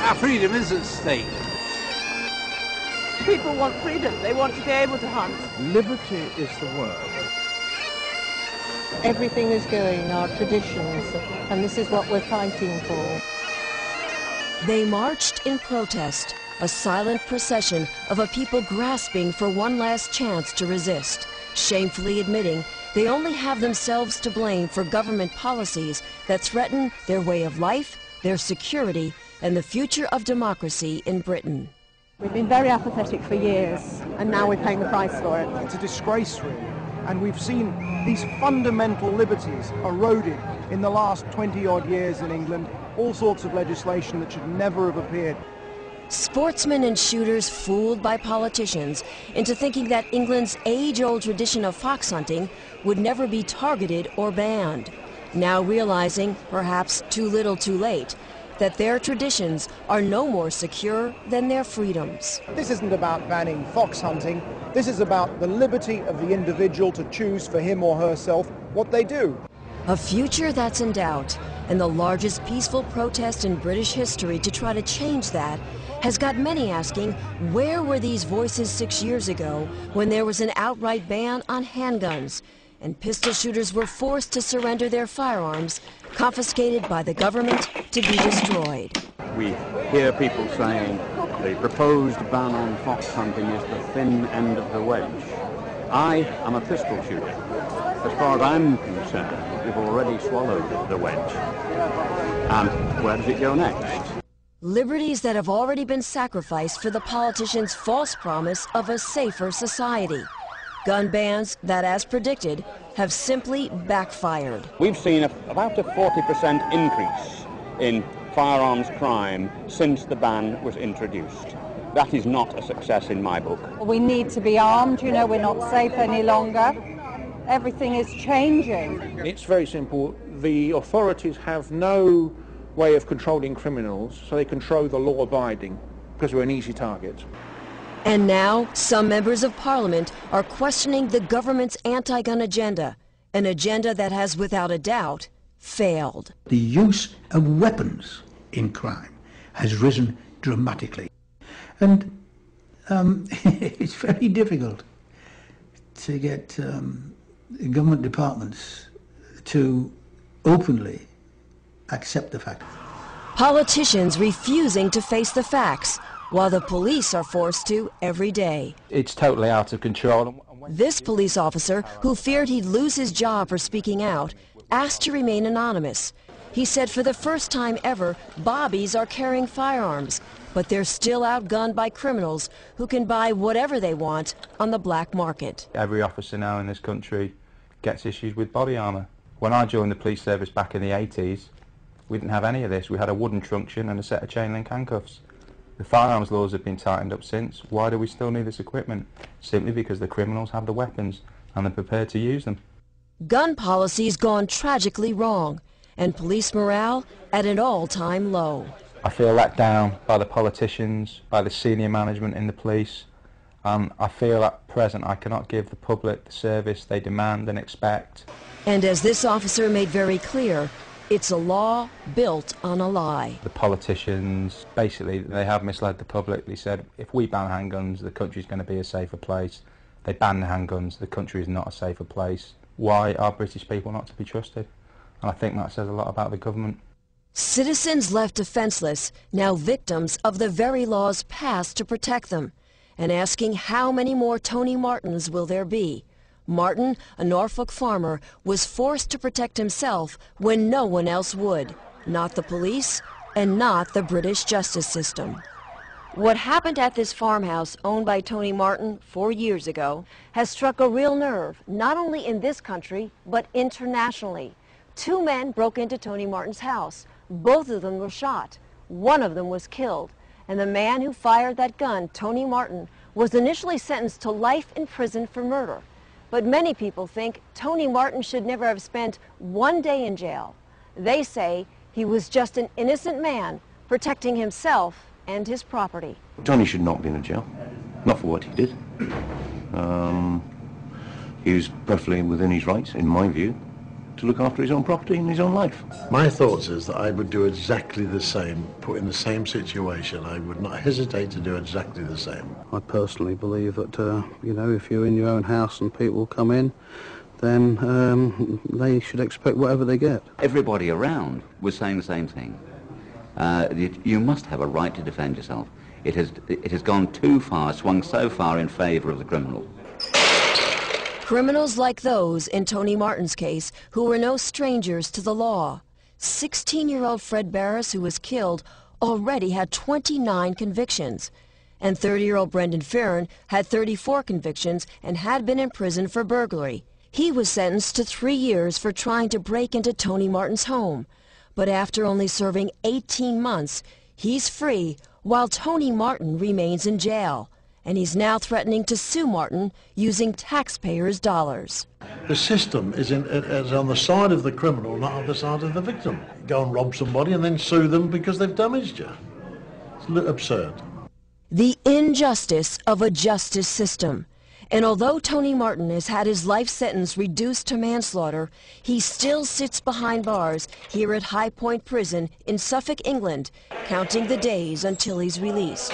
Our freedom is at stake. People want freedom. They want to be able to hunt. Liberty is the word. Everything is going, our traditions, and this is what we're fighting for. They marched in protest, a silent procession of a people grasping for one last chance to resist, shamefully admitting they only have themselves to blame for government policies that threaten their way of life, their security, and the future of democracy in Britain. We've been very apathetic for years, and now we're paying the price for it. It's a disgrace, really. And we've seen these fundamental liberties eroded in the last 20-odd years in England, all sorts of legislation that should never have appeared. Sportsmen and shooters fooled by politicians into thinking that England's age-old tradition of fox hunting would never be targeted or banned, now realizing, perhaps too little too late, that their traditions are no more secure than their freedoms. This isn't about banning fox hunting. This is about the liberty of the individual to choose for him or herself what they do. A future that's in doubt, and the largest peaceful protest in British history to try to change that has got many asking, where were these voices 6 years ago when there was an outright ban on handguns and pistol shooters were forced to surrender their firearms, confiscated by the government to be destroyed? We hear people saying the proposed ban on fox hunting is the thin end of the wedge. I am a pistol shooter. As far as I'm concerned, we've already swallowed the wedge. And where does it go next? Liberties that have already been sacrificed for the politicians' false promise of a safer society. Gun bans that, as predicted, have simply backfired. We've seen about a 40% increase in firearms crime since the ban was introduced. That is not a success in my book. We need to be armed, you know, we're not safe any longer. Everything is changing. It's very simple. The authorities have no way of controlling criminals, so they control the law-abiding, because we're an easy target. And now, some members of Parliament are questioning the government's anti-gun agenda, an agenda that has, without a doubt, failed. The use of weapons in crime has risen dramatically. And it's very difficult to get government departments to openly accept the fact. Politicians refusing to face the facts, while the police are forced to every day. It's totally out of control. This police officer, who feared he'd lose his job for speaking out, asked to remain anonymous. He said for the first time ever, bobbies are carrying firearms, but they're still outgunned by criminals who can buy whatever they want on the black market. Every officer now in this country gets issued with body armour. When I joined the police service back in the 80s, we didn't have any of this. We had a wooden truncheon and a set of chain link handcuffs. The firearms laws have been tightened up since. Why do we still need this equipment? Simply because the criminals have the weapons and they're prepared to use them. Gun policy's gone tragically wrong, and police morale at an all-time low. I feel let down by the politicians, by the senior management in the police. I feel at present I cannot give the public the service they demand and expect. And as this officer made very clear, it's a law built on a lie. The politicians, basically, they have misled the public. They said, if we ban handguns, the country's going to be a safer place. They ban the handguns, the country is not a safer place. Why are British people not to be trusted? And I think that says a lot about the government. Citizens left defenseless, now victims of the very laws passed to protect them, and asking how many more Tony Martins will there be. Martin, a Norfolk farmer, was forced to protect himself when no one else would, not the police and not the British justice system. What happened at this farmhouse owned by Tony Martin 4 years ago has struck a real nerve, not only in this country, but internationally. 2 men broke into Tony Martin's house. Both of them were shot. One of them was killed. And the man who fired that gun, Tony Martin, was initially sentenced to life in prison for murder. But many people think Tony Martin should never have spent 1 day in jail. They say he was just an innocent man protecting himself and his property. Tony should not be in a jail, not for what he did. He was perfectly within his rights, in my view. to look after his own property and his own life. My thoughts is that I would do exactly the same, put in the same situation. I would not hesitate to do exactly the same. I personally believe that, you know, if you're in your own house and people come in, then they should expect whatever they get. Everybody around was saying the same thing. You must have a right to defend yourself. It has gone too far, swung so far in favour of the criminal. Criminals like those in Tony Martin's case, who were no strangers to the law. 16-year-old Fred Barris, who was killed, already had 29 convictions. And 30-year-old Brendan Farron had 34 convictions and had been in prison for burglary. He was sentenced to 3 years for trying to break into Tony Martin's home. But after only serving 18 months, he's free while Tony Martin remains in jail. And he's now threatening to sue Martin using taxpayers' dollars. The system is on the side of the criminal, not on the side of the victim. Go and rob somebody and then sue them because they've damaged you. It's absurd. The injustice of a justice system. And although Tony Martin has had his life sentence reduced to manslaughter, he still sits behind bars here at High Point Prison in Suffolk, England, counting the days until he's released.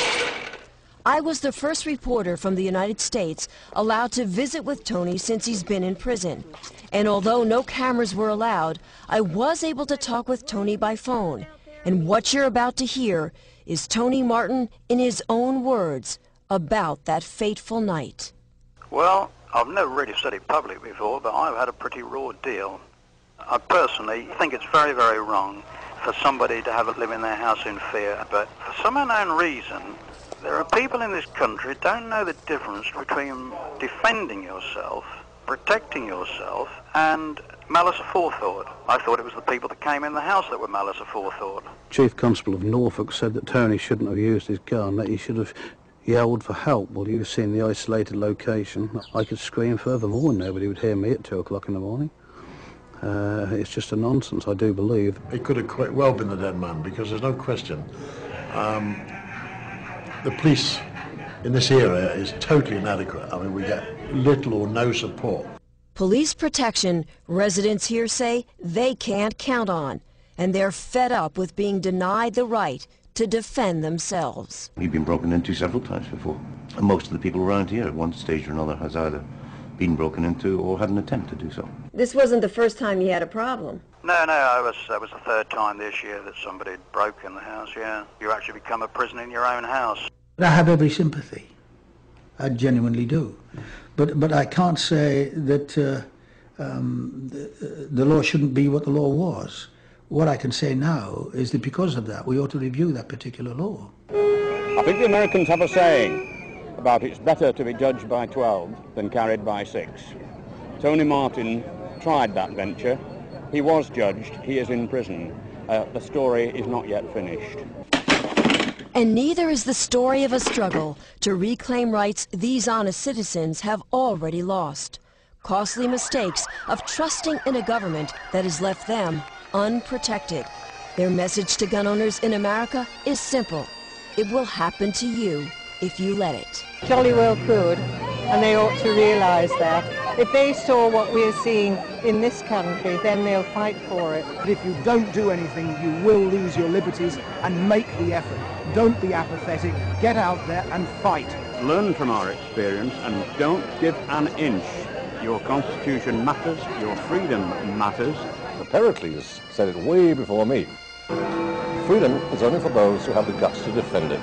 I was the first reporter from the United States allowed to visit with Tony since he's been in prison. And although no cameras were allowed, I was able to talk with Tony by phone. And what you're about to hear is Tony Martin in his own words about that fateful night. Well, I've never really said it publicly before, but I've had a pretty raw deal. I personally think it's very, very wrong for somebody to have to live in their house in fear, but for some unknown reason, there are people in this country who don't know the difference between defending yourself, protecting yourself, and malice aforethought. I thought it was the people that came in the house that were malice aforethought. Chief Constable of Norfolk said that Tony shouldn't have used his gun, that he should have yelled for help while he was seeing the isolated location. I could scream furthermore and nobody would hear me at 2 o'clock in the morning. It's just a nonsense, I do believe. It could have quite well been the dead man, because there's no question. The police in this area is totally inadequate. I mean, we get little or no support. Police protection, residents here say they can't count on, and they're fed up with being denied the right to defend themselves. We've been broken into several times before, and most of the people around here at one stage or another has either been broken into or had an attempt to do so. This wasn't the first time you had a problem. No, that was the third time this year that somebody had broken the house, yeah. You actually become a prisoner in your own house. I have every sympathy. I genuinely do. But I can't say that the law shouldn't be what the law was. What I can say now is that because of that, we ought to review that particular law. I think the Americans have a saying about it's better to be judged by 12 than carried by 6. Tony Martin tried that venture. He was judged. He is in prison. The story is not yet finished. And neither is the story of a struggle to reclaim rights these honest citizens have already lost. Costly mistakes of trusting in a government that has left them unprotected. Their message to gun owners in America is simple. It will happen to you if you let it. Jolly well could, and they ought to realise that. If they saw what we're seeing in this country, then they'll fight for it. But if you don't do anything, you will lose your liberties, and make the effort. Don't be apathetic. Get out there and fight. Learn from our experience and don't give an inch. Your Constitution matters, your freedom matters. Pericles said it way before me. Freedom is only for those who have the guts to defend it.